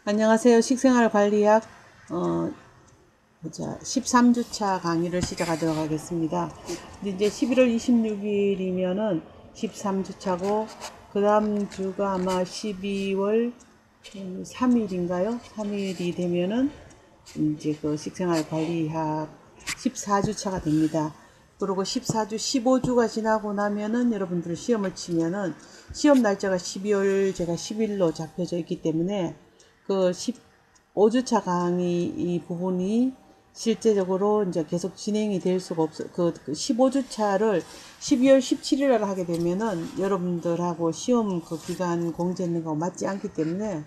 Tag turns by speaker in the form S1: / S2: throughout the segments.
S1: 안녕하세요. 식생활 관리학 13주차 강의를 시작하도록 하겠습니다. 이제 11월 26일이면은 13주차고 그 다음 주가 아마 12월 3일인가요? 3일이 되면은 이제 그 식생활 관리학 14주차가 됩니다. 그리고 14주, 15주가 지나고 나면은 여러분들 시험을 치면은 시험 날짜가 12월 제가 10일로 잡혀져 있기 때문에 그 15주차 강의 이 부분이 실제적으로 이제 계속 진행이 될 수가 없어. 그 15주차를 12월 17일 날 하게 되면은 여러분들하고 시험 그 기간 공지했는 거 맞지 않기 때문에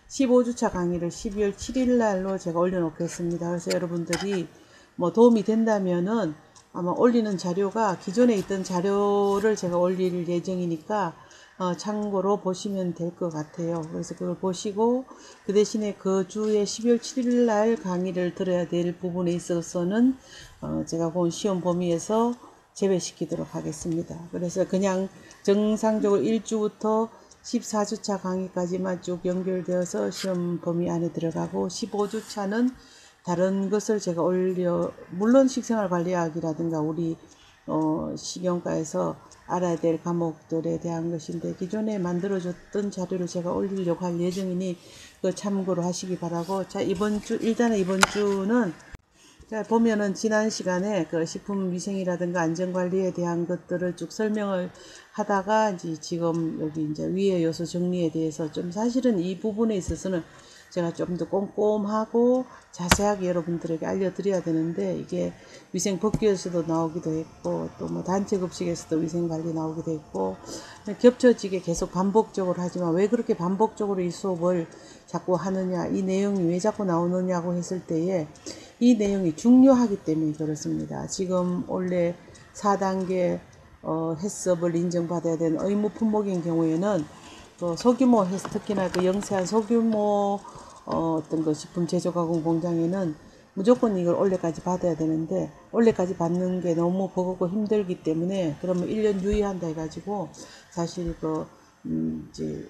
S1: 15주차 강의를 12월 7일 날로 제가 올려놓겠습니다. 그래서 여러분들이 뭐 도움이 된다면은 아마 올리는 자료가 기존에 있던 자료를 제가 올릴 예정이니까 참고로 보시면 될 것 같아요. 그래서 그걸 보시고 그 대신에 그 주에 12월 7일 날 강의를 들어야 될 부분에 있어서는 제가 본 시험 범위에서 제외시키도록 하겠습니다. 그래서 그냥 정상적으로 1주부터 14주차 강의까지만 쭉 연결되어서 시험 범위 안에 들어가고 15주차는 다른 것을 제가 물론 식생활 관리학이라든가 우리 식용과에서 알아야 될 과목들에 대한 것인데 기존에 만들어줬던 자료를 제가 올리려고 할 예정이니 그 참고로 하시기 바라고. 자, 일단은 이번 주는 자, 보면은 지난 시간에 그 식품위생이라든가 안전관리에 대한 것들을 쭉 설명을 하다가 이제 지금 여기 이제 위의 요소 정리에 대해서 좀 사실은 이 부분에 있어서는 제가 좀 더 꼼꼼하고 자세하게 여러분들에게 알려드려야 되는데 이게 위생법규에서도 나오기도 했고 또 뭐 단체급식에서도 위생관리 나오기도 했고 겹쳐지게 계속 반복적으로 하지만 왜 그렇게 반복적으로 이 수업을 자꾸 하느냐, 이 내용이 왜 자꾸 나오느냐고 했을 때에 이 내용이 중요하기 때문에 그렇습니다. 지금 원래 4단계 해썹을 인정받아야 되는 의무 품목인 경우에는 그 소규모 특히나 그 영세한 소규모 어떤 그 식품 제조 가공 공장에는 무조건 이걸 올해까지 받아야 되는데 올해까지 받는 게 너무 버겁고 힘들기 때문에 그러면 1년 유예한다 해가지고 사실 그 이제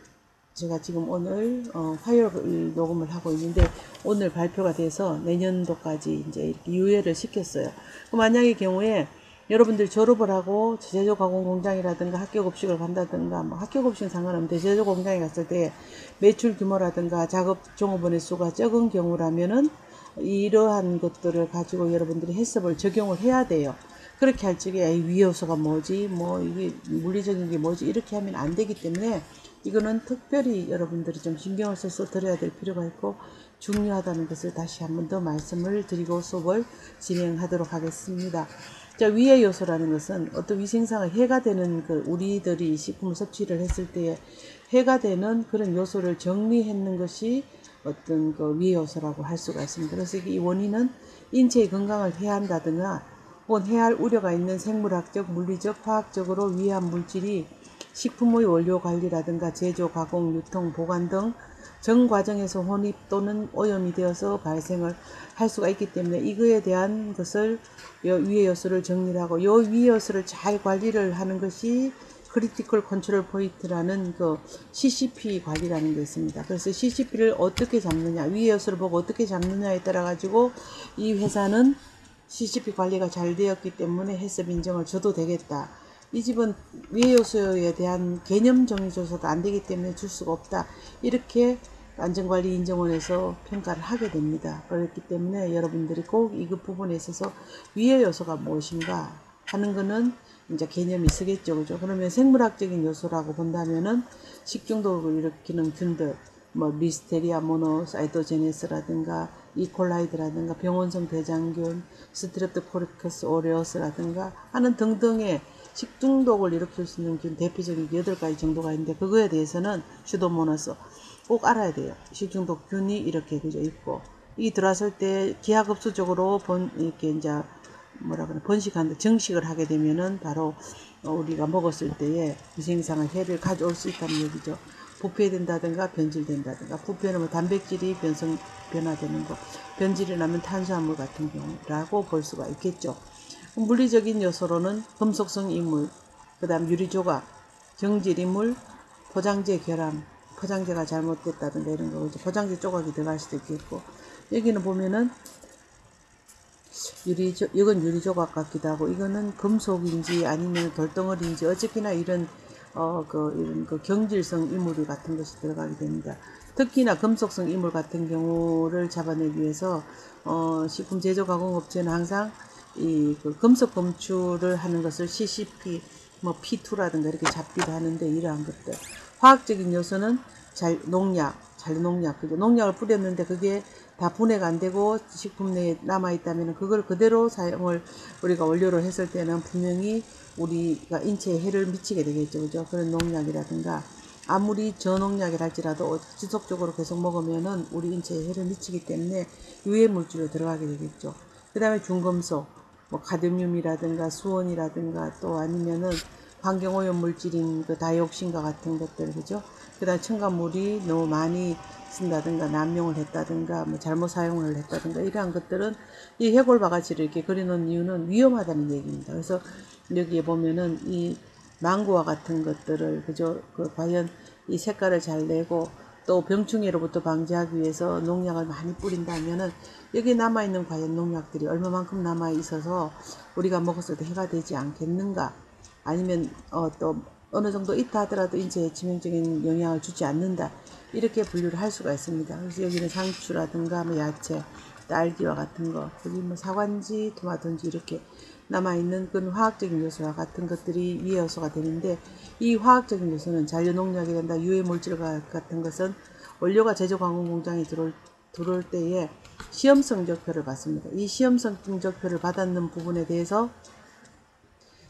S1: 제가 지금 오늘 화요일 녹음을 하고 있는데 오늘 발표가 돼서 내년도까지 이제 이렇게 유예를 시켰어요. 만약의 경우에 여러분들 졸업을 하고 제조 가공 공장이라든가 학교 급식을 간다든가 뭐 학교 급식은 상관없는데 제조 공장에 갔을 때 매출 규모라든가 작업 종업원의 수가 적은 경우라면은 이러한 것들을 가지고 여러분들이 해썹을 적용을 해야 돼요. 그렇게 할 적에 위 요소가 뭐지 뭐 이게 물리적인 게 뭐지 이렇게 하면 안 되기 때문에 이거는 특별히 여러분들이 좀 신경을 써서 들어야 될 필요가 있고 중요하다는 것을 다시 한번 더 말씀을 드리고 수업을 진행하도록 하겠습니다. 자, 위의 요소라는 것은 어떤 위생상의 해가 되는 그 우리들이 식품을 섭취를 했을 때 해가 되는 그런 요소를 정리했는 것이 어떤 그 위의 요소라고 할 수가 있습니다. 그래서 이 원인은 인체의 건강을 해한다든가 혹은 해할 우려가 있는 생물학적, 물리적, 화학적으로 위한 물질이 식품의 원료 관리라든가 제조, 가공, 유통, 보관 등 전 과정에서 혼입 또는 오염이 되어서 발생을 할 수가 있기 때문에 이거에 대한 것을 위의 요소를 정리를 하고 이 위의 요소를 잘 관리를 하는 것이 크리티컬 컨트롤 포인트라는 그 CCP 관리라는 게 있습니다. 그래서 CCP를 어떻게 잡느냐, 위의 요소를 보고 어떻게 잡느냐에 따라 가지고 이 회사는 CCP 관리가 잘 되었기 때문에 해썹 인정을 줘도 되겠다. 이 집은 위의 요소에 대한 개념 정의 조사도 안 되기 때문에 줄 수가 없다. 이렇게 안전관리인정원에서 평가를 하게 됩니다. 그렇기 때문에 여러분들이 꼭 이 부분에 있어서 위의 요소가 무엇인가 하는 거는 이제 개념이 쓰겠죠. 그죠? 그러면 생물학적인 요소라고 본다면은 식중독을 일으키는 균들, 뭐 리스테리아 모노사이토제네스라든가 이콜라이드라든가 병원성 대장균, 스트랩토코ccus 오레우스라든가 하는 등등의 식중독을 일으킬 수 있는 균 대표적인 8가지 정도가 있는데 그거에 대해서는 슈도모나스 꼭 알아야 돼요. 식중독 균이 이렇게 그죠 있고 이 들어왔을 때 기하급수적으로 이렇게 이제 번식하는데 정식을 하게 되면은 바로 우리가 먹었을 때에 위생상의 해를 가져올 수 있다는 얘기죠. 부패된다든가 변질된다든가 부패는 뭐 단백질이 변화되는 거 변질이 나면 탄수화물 같은 경우라고 볼 수가 있겠죠. 물리적인 요소로는 금속성 이물, 그 다음 유리조각, 정제리물, 포장재 결함, 포장재가 잘못됐다든가 이런 거, 포장재 조각이 들어갈 수도 있겠고, 여기는 보면은 이건 유리 조각 같기도 하고, 이거는 금속인지 아니면 돌덩어리인지 어쨌거나 이런 이런 경질성 이물 같은 것이 들어가게 됩니다. 특히나 금속성 이물 같은 경우를 잡아내기 위해서 식품 제조 가공업체는 항상 금속 검출을 하는 것을 CCP, 뭐 P2라든가 이렇게 잡기도 하는데, 이러한 것들. 화학적인 요소는 잔류농약, 농약을 뿌렸는데 그게 다 분해가 안 되고 식품 내에 남아 있다면 그걸 그대로 사용을 우리가 원료로 했을 때는 분명히 우리가 인체에 해를 미치게 되겠죠. 그죠? 그런 농약이라든가 아무리 저농약이라 할지라도 지속적으로 계속 먹으면은 우리 인체에 해를 미치기 때문에 유해 물질로 들어가게 되겠죠. 그 다음에 중금속, 뭐 카드뮴이라든가 수온이라든가 또 아니면은 환경오염 물질인 그 다이옥신과 같은 것들, 그죠? 그 다음에 첨가물이 너무 많이 쓴다든가 남용을 했다든가 뭐 잘못 사용을 했다든가 이러한 것들은 이 해골바가지를 이렇게 그려놓은 이유는 위험하다는 얘기입니다. 그래서 여기에 보면은 이 망고와 같은 것들을, 그죠? 과연 이 색깔을 잘 내고 또 병충해로부터 방지하기 위해서 농약을 많이 뿌린다면은 여기 남아있는 과연 농약들이 얼마만큼 남아있어서 우리가 먹었을 때 해가 되지 않겠는가, 아니면 또 어느 정도 있다 하더라도 인체에 치명적인 영향을 주지 않는다, 이렇게 분류를 할 수가 있습니다. 그래서 여기는 상추라든가 뭐 야채, 딸기와 같은 거, 여기 뭐 사과인지 토마토인지 이렇게 남아있는 그런 화학적인 요소와 같은 것들이 위해 요소가 되는데, 이 화학적인 요소는 잔류농약이란다 유해물질 같은 것은 원료가 제조가공공장에 들어올 때에 시험성적표를 받습니다. 이 시험성적표를 받았는 부분에 대해서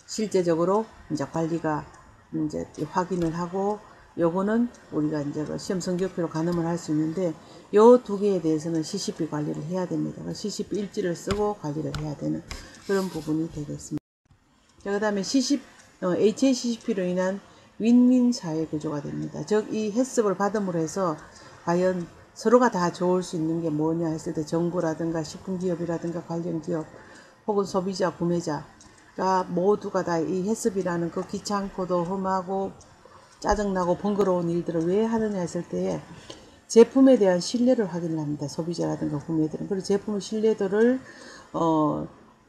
S1: 실제적으로 이제 관리가 이제 확인을 하고, 요거는 우리가 이제 시험 성적표로 가늠을 할 수 있는데, 요 두 개에 대해서는 CCP 관리를 해야 됩니다. CCP 일지를 쓰고 관리를 해야 되는 그런 부분이 되겠습니다. 그 다음에 HACCP로 인한 윈윈 사회 구조가 됩니다. 즉, 이 해썹을 받음으로 해서 과연 서로가 다 좋을 수 있는 게 뭐냐 했을 때, 정부라든가 식품기업이라든가 관련 기업 혹은 소비자, 구매자가 모두가 다 이 해썹이라는 그 귀찮고도 험하고 짜증나고 번거로운 일들을 왜 하느냐 했을 때에 제품에 대한 신뢰를 확인을 합니다. 소비자라든가 구매들은. 그리고 제품의 신뢰도를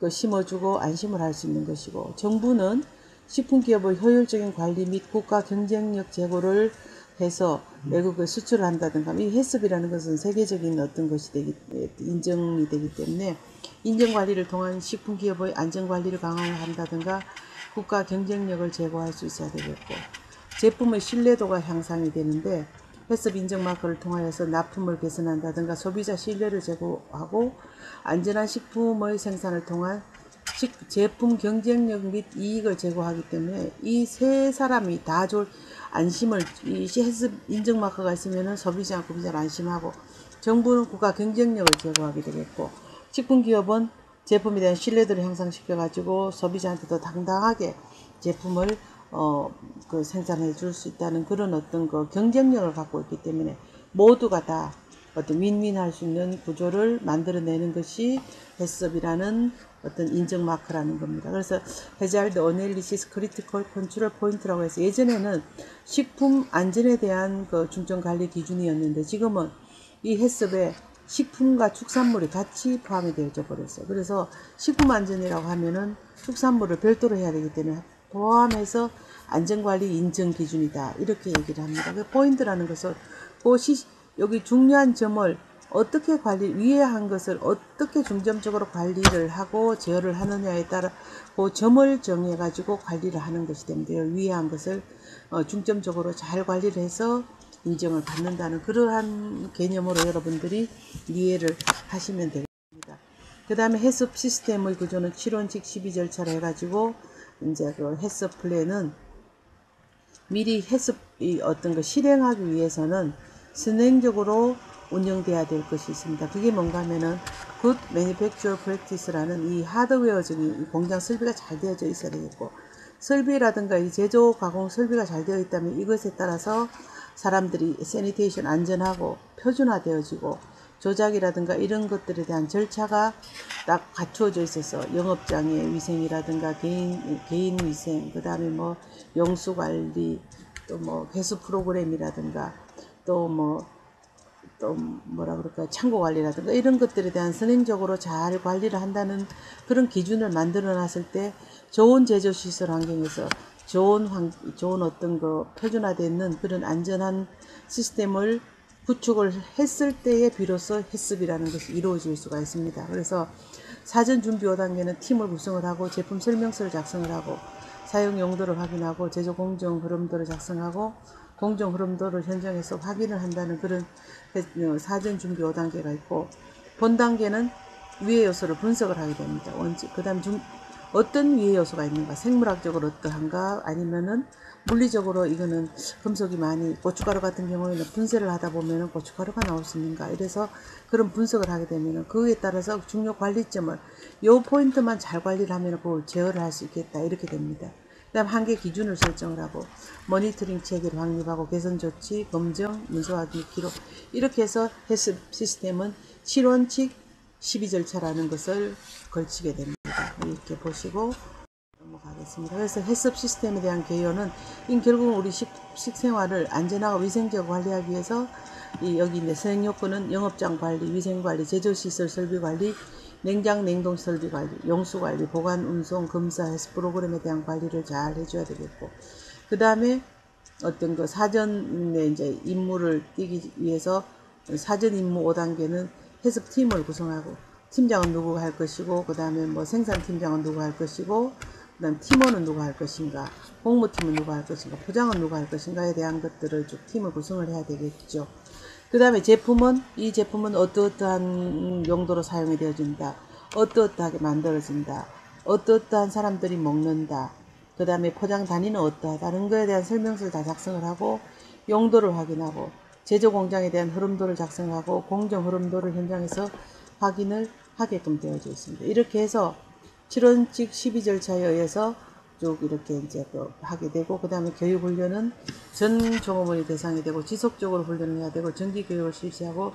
S1: 심어주고 안심을 할 수 있는 것이고, 정부는 식품기업의 효율적인 관리 및 국가 경쟁력 제고를 해서 외국에 수출을 한다든가, 이 해썹이라는 것은 세계적인 어떤 것이 인정이 되기 때문에 인정관리를 통한 식품기업의 안전관리를 강화한다든가 국가 경쟁력을 제고할 수 있어야 되겠고, 제품의 신뢰도가 향상이 되는데 해썹 인증 마크를 통하여서 납품을 개선한다든가 소비자 신뢰를 제고하고 안전한 식품의 생산을 통한 제품 경쟁력 및 이익을 제고하기 때문에 이 세 사람이 다 안심을, 이 해썹 인증 마크가 있으면 소비자, 구매자는 안심하고, 정부는 국가 경쟁력을 제고하게 되겠고, 식품기업은 제품에 대한 신뢰도를 향상시켜 가지고 소비자한테도 당당하게 제품을 생산해 줄 수 있다는 그런 어떤 경쟁력을 갖고 있기 때문에 모두가 다 어떤 윈윈 할 수 있는 구조를 만들어내는 것이 해썹이라는 어떤 인증 마크라는 겁니다. 그래서 해잘드 어널리시스 크리티컬 컨트롤 포인트라고 해서 예전에는 식품 안전에 대한 중점 관리 기준이었는데, 지금은 이 해썹에 식품과 축산물이 같이 포함이 되어져 버렸어요. 그래서 식품 안전이라고 하면은 축산물을 별도로 해야 되기 때문에 포함해서 안전관리 인증 기준이다, 이렇게 얘기를 합니다. 그 포인트라는 것은 여기 중요한 점을 어떻게 위에 한 것을 어떻게 중점적으로 관리를 하고 제어를 하느냐에 따라 그 점을 정해 가지고 관리를 하는 것이 됩니다. 위에 한 것을 중점적으로 잘 관리를 해서 인정을 받는다는 그러한 개념으로 여러분들이 이해를 하시면 되겠습니다. 그 다음에 해썹 시스템의 구조는 7원칙 12절차를 해가지고 이제 그 해썹 플랜은 미리 해썹이 어떤 거 실행하기 위해서는 선행적으로 운영돼야 될 것이 있습니다. 그게 뭔가 하면은 Good Manufacturer Practice라는 이 하드웨어적인 공장 설비가 잘 되어져 있어야 되겠고, 설비라든가 이 제조 가공 설비가 잘 되어 있다면 이것에 따라서 사람들이 세니테이션 안전하고 표준화되어지고 조작이라든가 이런 것들에 대한 절차가 딱 갖추어져 있어서 영업장의 위생이라든가 개인 위생, 그 다음에 뭐 용수 관리, 또 뭐 회수 프로그램이라든가 또 뭐라 그럴까, 창고 관리라든가 이런 것들에 대한 선행적으로 잘 관리를 한다는 그런 기준을 만들어 놨을 때 좋은 제조시설 환경에서 좋은 어떤 거 표준화되어 있는 그런 안전한 시스템을 구축을 했을 때에 비로소 해습이라는 것이 이루어질 수가 있습니다. 그래서 사전 준비 5단계는 팀을 구성을 하고 제품 설명서를 작성을 하고 사용 용도를 확인하고 제조 공정 흐름도를 작성하고 공정 흐름도를 현장에서 확인을 한다는 그런 사전 준비 5단계가 있고, 본 단계는 위해 요소를 분석을 하게 됩니다. 그 다음 어떤 위해 요소가 있는가, 생물학적으로 어떠한가, 아니면은 물리적으로 이거는 금속이 많이, 고춧가루 같은 경우에는 분쇄를 하다 보면은 고춧가루가 나올 수 있는가, 이래서 그런 분석을 하게 되면은 그에 따라서 중요 관리점을 요 포인트만 잘 관리를 하면 그걸 제어를 할 수 있겠다, 이렇게 됩니다. 그 다음 한계 기준을 설정을 하고 모니터링 체계를 확립하고 개선 조치, 검정, 문서화기 기록, 이렇게 해서 해습 시스템은 7원칙 12절차라는 것을 걸치게 됩니다. 이렇게 보시고 넘어가겠습니다. 그래서 해습 시스템에 대한 개요는 결국은 우리 식생활을 안전하고 위생적으로 관리하기 위해서 여기 이제 선행요건은 영업장 관리, 위생관리, 제조시설 설비관리, 냉장 냉동 설비 관리, 용수 관리, 보관, 운송, 검사, 해습 프로그램에 대한 관리를 잘 해줘야 되겠고, 그 다음에 어떤 그 사전에 이제 임무를 띄기 위해서 사전 임무 5단계는 해습팀을 구성하고, 팀장은 누구가 할 것이고, 그 다음에 뭐 생산팀장은 누가 할 것이고, 그 다음 팀원은 누가 할 것인가, 공무팀은 누가 할 것인가, 포장은 누가 할 것인가에 대한 것들을 쭉 팀을 구성을 해야 되겠죠. 그 다음에 이 제품은 어떠어떠한 용도로 사용이 되어진다, 어떠어떠하게 만들어진다, 어떠어떠한 사람들이 먹는다, 그 다음에 포장 단위는 어떠하다는 것에 대한 설명서를 다 작성을 하고 용도를 확인하고 제조 공장에 대한 흐름도를 작성하고 공정 흐름도를 현장에서 확인을 하게끔 되어져 있습니다. 이렇게 해서 7원칙 12절차에 의해서 쭉 이렇게 이제 하게 되고, 그 다음에 교육훈련은 전 종업원이 대상이 되고 지속적으로 훈련을 해야 되고 정기교육을 실시하고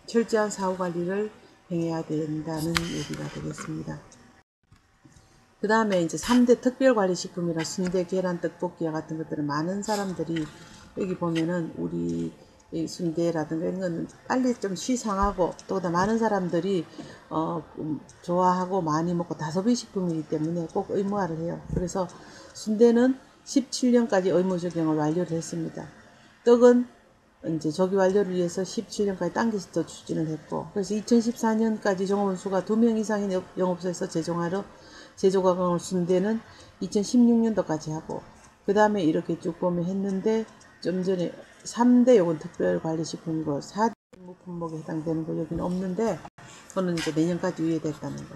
S1: 철저한 사후관리를 행해야 된다는 얘기가 되겠습니다. 그 다음에 이제 3대 특별관리식품이나 순대, 계란, 떡볶이와 같은 것들은 많은 사람들이 여기 보면은 우리 순대라든가 이런 거는 빨리 좀 시상하고 또 많은 사람들이 좋아하고 많이 먹고 다소비 식품이기 때문에 꼭 의무화를 해요. 그래서 순대는 17년까지 의무 적용을 완료를 했습니다. 떡은 이제 조기 완료를 위해서 17년까지 당겨서 더 추진을 했고, 그래서 2014년까지 종업원 수가 2명 이상인 영업소에서 제조가 강한 순대는 2016년도까지 하고, 그 다음에 이렇게 쭉 보면 했는데, 좀 전에 3대 요건 특별관리식품이고 4대 의무품목에 해당되는 거 여기는 없는데, 그거는 이제 내년까지 유예됐다는 거.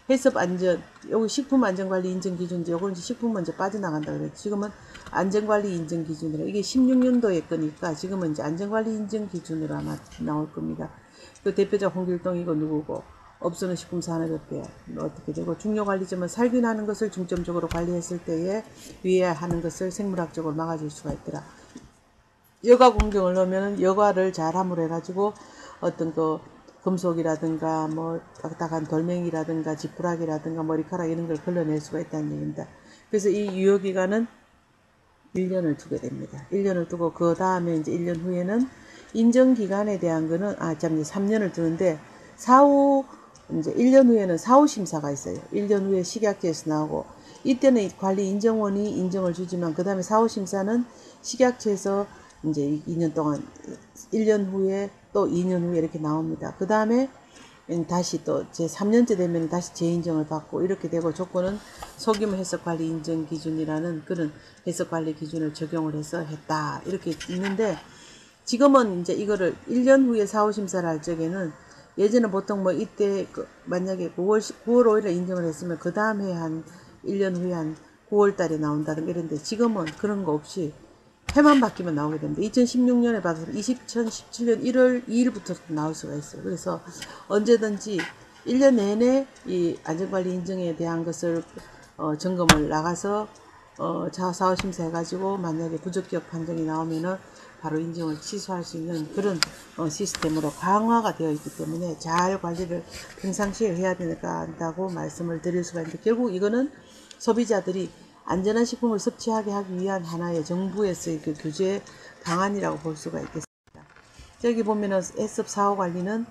S1: 해썹안전, 여기 식품안전관리 인증기준인데 요건 이제 식품 먼저 빠져나간다 그래요. 지금은 안전관리 인증기준이라, 이게 16년도에 거니까 지금은 이제 안전관리 인증기준으로 아마 나올 겁니다. 그 대표자 홍길동 이거 누구고, 업소는 식품산업협회 어떻게 되고, 중요관리점은 살균하는 것을 중점적으로 관리했을 때에 유의하는 것을 생물학적으로 막아줄 수가 있더라. 여과 공정을 넣으면 여과를 잘 함으로 해가지고 어떤 그 금속이라든가 뭐 딱딱한 돌멩이라든가 지푸라기라든가 머리카락 이런 걸 걸러낼 수가 있다는 얘기입니다. 그래서 이 유효기간은 1년을 두게 됩니다. 1년을 두고 그 다음에 이제 1년 후에는 인정기간에 대한 거는 3년을 두는데 이제 1년 후에는 사후 심사가 있어요. 1년 후에 식약처에서 나오고, 이때는 관리 인정원이 인정을 주지만 그 다음에 사후 심사는 식약처에서 이제 2년 동안 1년 후에 또 2년 후에 이렇게 나옵니다. 그 다음에 다시 또 제 3년째 되면 다시 재인정을 받고 이렇게 되고, 조건은 소규모 해석관리 인정 기준이라는 그런 해석관리 기준을 적용을 해서 했다, 이렇게 있는데, 지금은 이제 이거를 1년 후에 사후 심사를 할 적에는, 예전에 보통 뭐 이때 만약에 9월 5일에 인정을 했으면 그 다음 해 한 1년 후에 한 9월 달에 나온다든가 이런데, 지금은 그런 거 없이 해만 바뀌면 나오게 됩니다. 2016년에 받아서 2017년 1월 2일부터 나올 수가 있어요. 그래서 언제든지 1년 내내 이 안전관리 인증에 대한 것을 점검을 나가서 사후 심사해가지고 만약에 부적격 판정이 나오면은 바로 인증을 취소할 수 있는 그런 시스템으로 강화가 되어 있기 때문에 잘 관리를 평상시에 해야 된다고 말씀을 드릴 수가 있는데, 결국 이거는 소비자들이 안전한 식품을 섭취하게 하기 위한 하나의 정부에서의 그 규제 방안이라고 볼 수가 있겠습니다. 저기 보면은 해썹 사후 관리는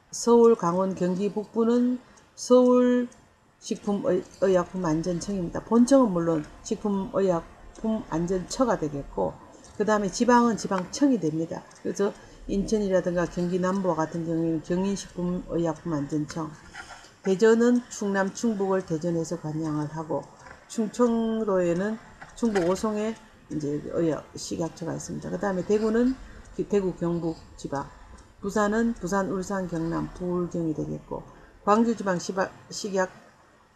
S1: 서울, 강원, 경기 북부는 서울 식품의약품안전청입니다. 본청은 물론 식품의약품안전처가 되겠고, 그 다음에 지방은 지방청이 됩니다. 그래서 인천이라든가 경기 남부와 같은 경우에는 경인식품의약품안전청, 대전은 충남, 충북을 대전에서 관장을 하고, 충청도에는 충북 오송에 이제 식약처가 있습니다. 그 다음에 대구는 대구 경북 지방, 부산은 부산, 울산, 경남, 부울경이 되겠고, 광주지방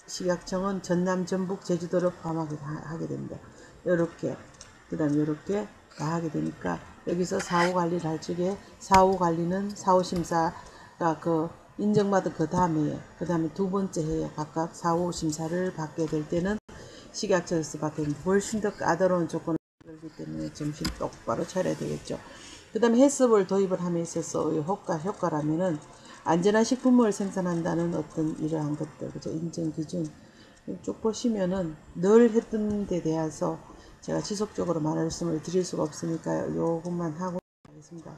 S1: 식약청은 전남, 전북, 제주도를 포함하게 됩니다. 이렇게, 그 다음에 이렇게 다 하게 되니까 여기서 사후관리를 할 적에 사후관리는 사후심사가 인정받은 그 다음에 두 번째 해에 각각 사후심사를 받게 될 때는 식약처에서 받게 훨씬 더 까다로운 조건을 걸기 때문에 정신 똑바로 차려야 되겠죠. 그 다음에 해썹을 도입을 함에 있어서 효과라면은 안전한 식품을 생산한다는 어떤 이러한 것들, 그죠? 인정 기준 쭉 보시면은 늘 했던 데 대해서 제가 지속적으로 말씀을 드릴 수가 없으니까 요것만 하고 하겠습니다.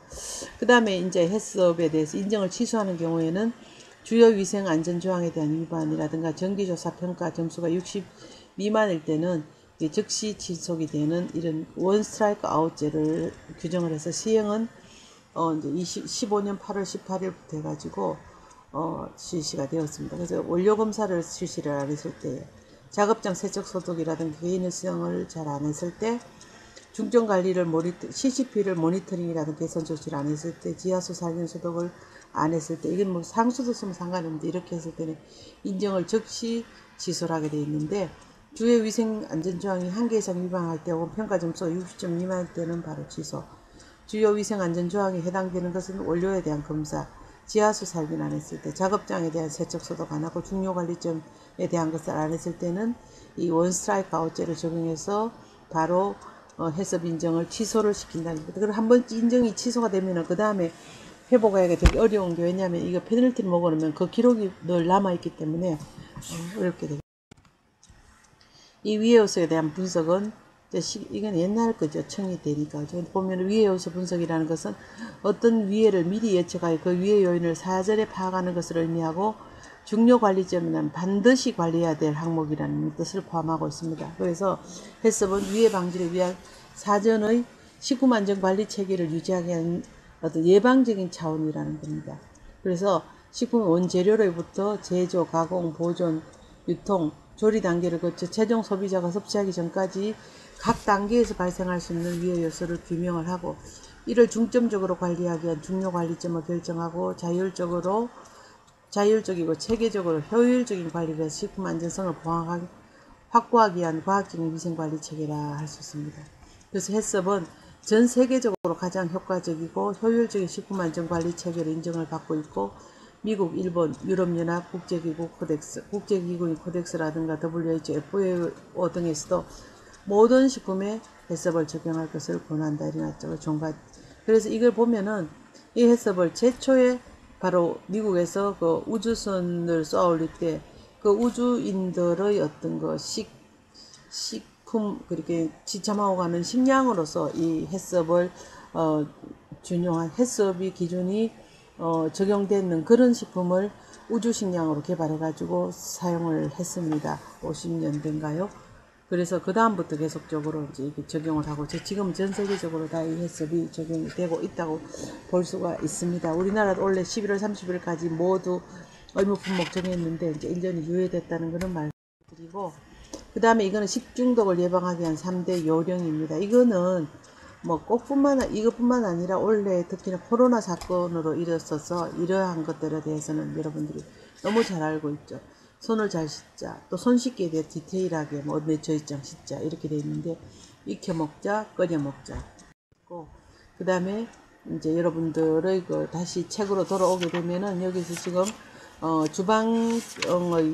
S1: 그 다음에 이제 해썹에 대해서 인정을 취소하는 경우에는 주요 위생 안전 조항에 대한 위반이라든가 정기조사 평가 점수가 60 미만일 때는 즉시 지속이 되는 이런 원 스트라이크 아웃제를 규정을 해서 시행은 이제 15년 8월 18일부터 해가지고 실시가 되었습니다. 그래서 원료 검사를 실시를 안 했을 때, 작업장 세척 소독이라든가 개인일성을 잘 안 했을 때, 중점 관리를 CCP를 모니터링이라든가 개선 조치를 안 했을 때, 지하수 살균 소독을 안 했을 때, 이건 뭐 상수도 쓰면 상관없는데 이렇게 했을 때는 인정을 즉시 취소를 하게 되어 있는데, 주요 위생 안전 조항이 한 개 이상 위반할 때 혹은 평가 점수가 60점 미만일 때는 바로 취소. 주요 위생 안전 조항에 해당되는 것은 원료에 대한 검사, 지하수 살균 안 했을 때, 작업장에 대한 세척 소독 안 하고 중요 관리점에 대한 것을 안 했을 때는 이 원 스트라이크 아웃제를 적용해서 바로 해썹 인정을 취소를 시킨다는 겁니다. 그리고 한번 인정이 취소가 되면은 그 다음에 회복하기가 되게 어려운 게, 왜냐하면 이거 페널티를 먹어놓으면 그 기록이 늘 남아있기 때문에 어렵게 되죠. 이 위해 요소에 대한 분석은 이건 옛날 거죠. 청이 되니까. 보면 위해 요소 분석이라는 것은 어떤 위해를 미리 예측하여 그 위해 요인을 사전에 파악하는 것을 의미하고, 중요 관리점은 반드시 관리해야 될 항목이라는 뜻을 포함하고 있습니다. 그래서 해썹은 위해 방지를 위한 사전의 식품 안전 관리 체계를 유지하기 위한 어떤 예방적인 차원이라는 겁니다. 그래서 식품 원재료로부터 제조, 가공, 보존, 유통, 조리 단계를 거쳐 최종 소비자가 섭취하기 전까지 각 단계에서 발생할 수 있는 위해 요소를 규명을 하고, 이를 중점적으로 관리하기 위한 중요 관리점을 결정하고, 자율적이고 체계적으로 효율적인 관리를 해서 식품 안전성을 확보하기 위한 과학적인 위생관리 체계라 할 수 있습니다. 그래서 해썹은 전 세계적으로 가장 효과적이고 효율적인 식품 안전 관리 체계로 인정을 받고 있고, 미국, 일본, 유럽연합, 국제기구 코덱스, 국제기구인 코덱스라든가 WHO, FAO 등에서도 모든 식품에 해썹을 적용할 것을 권한다 이래놨죠. 그래서 이걸 보면은 이 해썹을 최초에 바로 미국에서 그 우주선을 쏘아 올릴 때 그 우주인들의 어떤 식품 그렇게 지참하고 가는 식량으로서 이 해썹을 준용한 해썹이 기준이 적용되는 그런 식품을 우주식량으로 개발해가지고 사용을 했습니다. 50년대인가요? 그래서 그 다음부터 계속적으로 이제 적용을 하고, 지금 전 세계적으로 다 이 해썹이 적용이 되고 있다고 볼 수가 있습니다. 우리나라도 원래 11월 30일까지 모두 의무 품목 정했는데 이제 1년이 유예됐다는 그런 말씀드리고, 그 다음에 이거는 식중독을 예방하기 위한 3대 요령입니다. 이거는 뭐 이것뿐만 아니라 원래 특히나 코로나 사건으로 일었어서 이러한 것들에 대해서는 여러분들이 너무 잘 알고 있죠. 손을 잘 씻자, 또 손 씻기에 대해 디테일하게 몇 초이장 씻자 이렇게 돼 있는데, 익혀 먹자, 끓여 먹자. 그 다음에 이제 여러분들의 다시 책으로 돌아오게 되면은 여기서 지금 주방의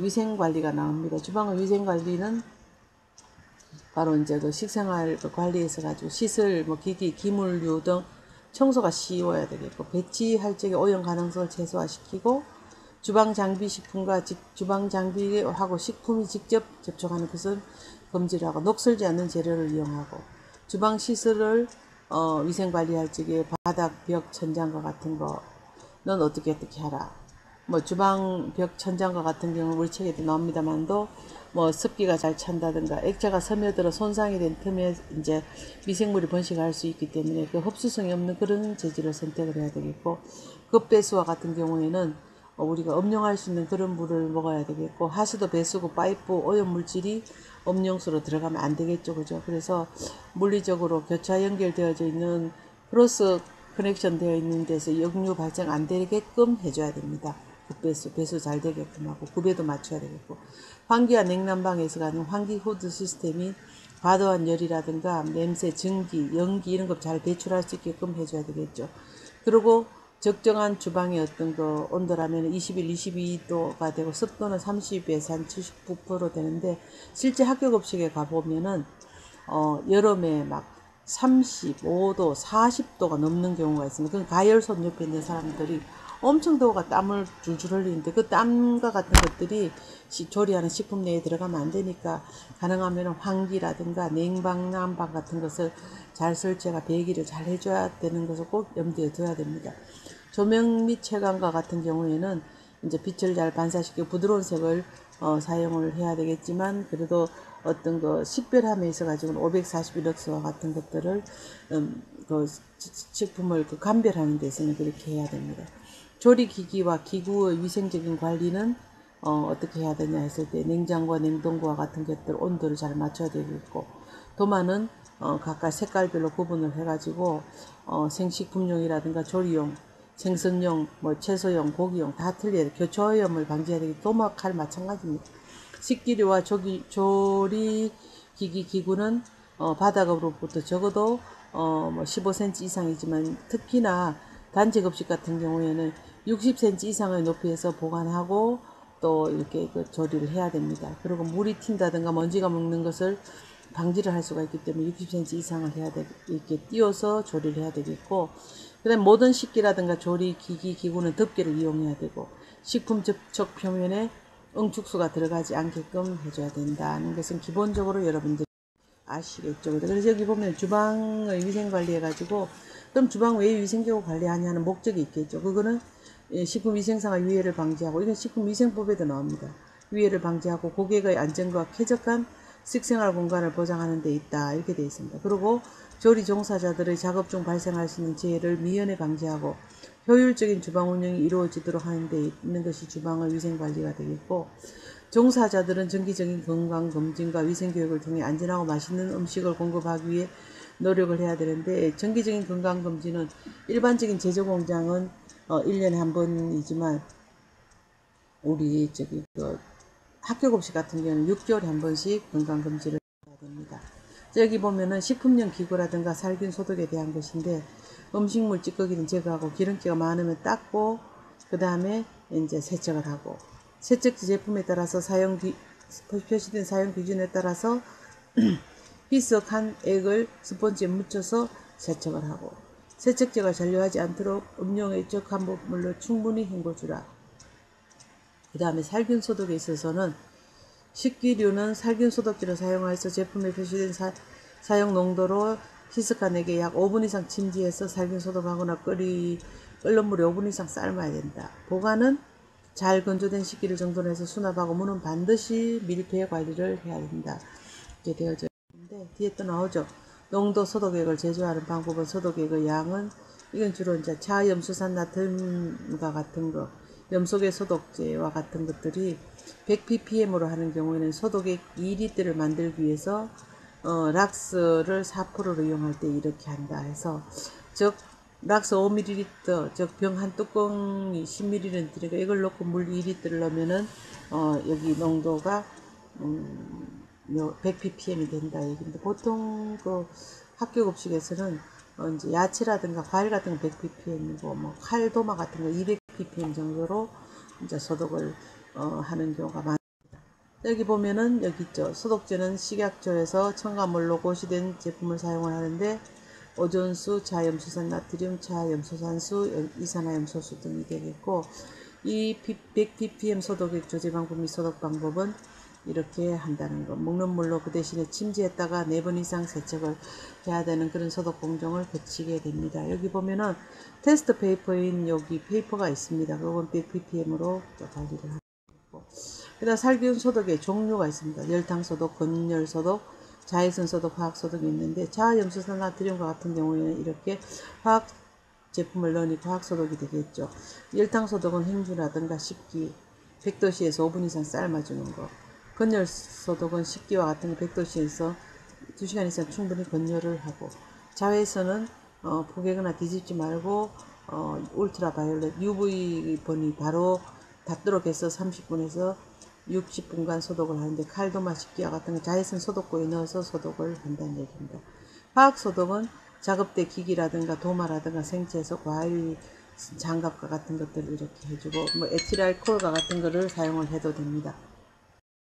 S1: 위생 관리가 나옵니다. 주방의 위생 관리는 바로 이제 그 식생활 관리에서 가지고 씻을 기기, 기물류 등 청소가 쉬워야 되겠고, 배치할 적에 오염 가능성을 최소화시키고, 주방 장비하고 식품이 직접 접촉하는 것은 금지를 하고, 녹슬지 않는 재료를 이용하고, 주방 시설을 위생 관리할 적에 바닥, 벽, 천장과 같은 거는 어떻게 하라. 뭐 주방 벽 천장과 같은 경우 우리 책에도 나옵니다만도 뭐 습기가 잘 찬다든가 액체가 스며들어 손상이 된 틈에 이제 미생물이 번식할 수 있기 때문에 그 흡수성이 없는 그런 재질을 선택을 해야 되겠고, 급배수와 같은 경우에는 우리가 음용할 수 있는 그런 물을 먹어야 되겠고, 하수도 배수구 파이프 오염 물질이 음용수로 들어가면 안 되겠죠, 그죠? 그래서 물리적으로 교차 연결되어져 있는 크로스 커넥션 되어 있는 데서 역류 발생 안 되게끔 해줘야 됩니다. 배수 잘 되게끔 하고 구배도 맞춰야 되겠고, 환기와 냉난방에서 가는 환기 후드 시스템이 과도한 열이라든가 냄새, 증기, 연기 이런 거 잘 배출할 수 있게끔 해줘야 되겠죠. 그리고 적정한 주방의 어떤 그 온도라면 21, 22도가 되고 습도는 30에서 한 79% 되는데, 실제 학교 급식에 가보면은 여름에 막 35도, 40도가 넘는 경우가 있습니다. 그 가열선 옆에 있는 사람들이 엄청 더워가 땀을 줄줄 흘리는데, 그 땀과 같은 것들이 조리하는 식품 내에 들어가면 안 되니까 가능하면 환기라든가 냉방, 난방 같은 것을 잘 설치가 배기를 잘 해줘야 되는 것을 꼭 염두에 둬야 됩니다. 조명 및 채광과 같은 경우에는 이제 빛을 잘 반사시키고 부드러운 색을 사용을 해야 되겠지만, 그래도 어떤 그 식별함에 있어 가지고는 541럭스와 같은 것들을 그 식품을 그 감별하는 데 있어서는 그렇게 해야 됩니다. 조리기기와 기구의 위생적인 관리는 어떻게 해야 되냐 했을 때, 냉장고와 냉동고와 같은 것들 온도를 잘 맞춰야 되겠고, 도마는 각각 색깔별로 구분을 해가지고 생식품용이라든가 조리용, 생선용, 뭐 채소용, 고기용 다 틀려요. 교차오염을 방지해야 되기. 도마, 칼 마찬가지입니다. 식기류와 조리기기 기구는 바닥으로부터 적어도 뭐 15cm 이상이지만, 특히나 단체급식 같은 경우에는 60cm 이상의 높이에서 보관하고 또 이렇게 그 조리를 해야 됩니다. 그리고 물이 튄다든가 먼지가 먹는 것을 방지를 할 수가 있기 때문에 60cm 이상을 해야 이렇게 띄워서 조리를 해야 되겠고, 그 다음 모든 식기라든가 조리 기기 기구는 덮개를 이용해야 되고, 식품 접촉 표면에 응축수가 들어가지 않게끔 해줘야 된다는 것은 기본적으로 여러분들이 아시겠죠. 그래서 여기 보면 주방의 위생 관리 해가지고, 그럼 주방 왜 위생적으로 관리하냐는 목적이 있겠죠. 그거는 식품위생상의 위해를 방지하고, 이건 식품위생법에도 나옵니다. 위해를 방지하고 고객의 안전과 쾌적한 식생활 공간을 보장하는 데 있다, 이렇게 되어 있습니다. 그리고 조리 종사자들의 작업 중 발생할 수 있는 재해를 미연에 방지하고 효율적인 주방 운영이 이루어지도록 하는 데 있는 것이 주방의 위생 관리가 되겠고, 종사자들은 정기적인 건강검진과 위생교육을 통해 안전하고 맛있는 음식을 공급하기 위해 노력을 해야 되는데, 정기적인 건강검진은 일반적인 제조공장은 1년에 한 번이지만, 우리 학교 급식 같은 경우는 6개월에 한 번씩 건강검진을 해야 됩니다. 여기 보면은 식품용 기구라든가 살균 소독에 대한 것인데, 음식물 찌꺼기는 제거하고 기름기가 많으면 닦고, 그 다음에 이제 세척을 하고, 세척지 제품에 따라서 표시된 사용 기준에 따라서 희석한 액을 스펀지에 묻혀서 세척을 하고, 세척제가 잔류하지 않도록 음용의 적한 부분물로 충분히 헹궈주라. 그 다음에 살균 소독에 있어서는 식기류는 살균 소독제를 사용하여서 제품에 표시된 사용 농도로 희석한 액에 약 5분 이상 침지해서 살균 소독하거나 끓는 물에 5분 이상 삶아야 된다. 보관은 잘 건조된 식기를 정돈해서 수납하고, 문은 반드시 밀폐 관리를 해야 된다, 이렇게 되어져 있는데, 뒤에 또 나오죠. 농도 소독액을 제조하는 방법은 소독액의 양은, 이건 주로 이제 차염수산 나트륨과 같은 거, 염소계 소독제와 같은 것들이 100ppm으로 하는 경우에는 소독액 2리터를 만들기 위해서 락스를 4%로 이용할 때 이렇게 한다 해서, 즉 락스 5ml, 즉 병 한 뚜껑이 10ml니까 이걸 넣고 물 2리터를 넣으면은 여기 농도가 100ppm이 된다 얘기인데, 보통 그 학교 급식에서는 이제 야채라든가 과일 같은 거 100ppm이고, 뭐 칼도마 같은 거 200ppm 정도로 이제 소독을 하는 경우가 많습니다. 여기 보면은 여기 있죠. 소독제는 식약처에서 첨가물로 고시된 제품을 사용을 하는데, 오존수, 차염수산 나트륨, 차염소산수, 이산화염소수 등이 되겠고, 이 100ppm 소독액 조제 방법 및 소독 방법은 이렇게 한다는 거. 먹는 물로 그 대신에 침지했다가 4번 이상 세척을 해야 되는 그런 소독 공정을 거치게 됩니다. 여기 보면은 테스트 페이퍼인 여기 페이퍼가 있습니다. 그건 ppm으로 관리를 하고, 그다음 살균 소독의 종류가 있습니다. 열탕 소독, 건열 소독, 자외선 소독, 화학 소독이 있는데, 자화염수산 나트륨과 같은 경우에는 이렇게 화학 제품을 넣으니까 화학 소독이 되겠죠. 열탕 소독은 행주라든가 식기 100도씨에서 5분 이상 삶아주는 거. 건열 소독은 식기와 같은 거 100도씨에서 2시간 이상 충분히 건열을 하고, 자외선은 포개거나 뒤집지 말고 울트라 바이올렛 UV번이 바로 닿도록 해서 30분에서 60분간 소독을 하는데, 칼도마 식기와 같은 거 자외선 소독구에 넣어서 소독을 한다는 얘기입니다. 화학 소독은 작업대 기기라든가 도마라든가 생체에서 과일 장갑과 같은 것들을 이렇게 해주고, 뭐 에틸알코올과 같은 거를 사용을 해도 됩니다.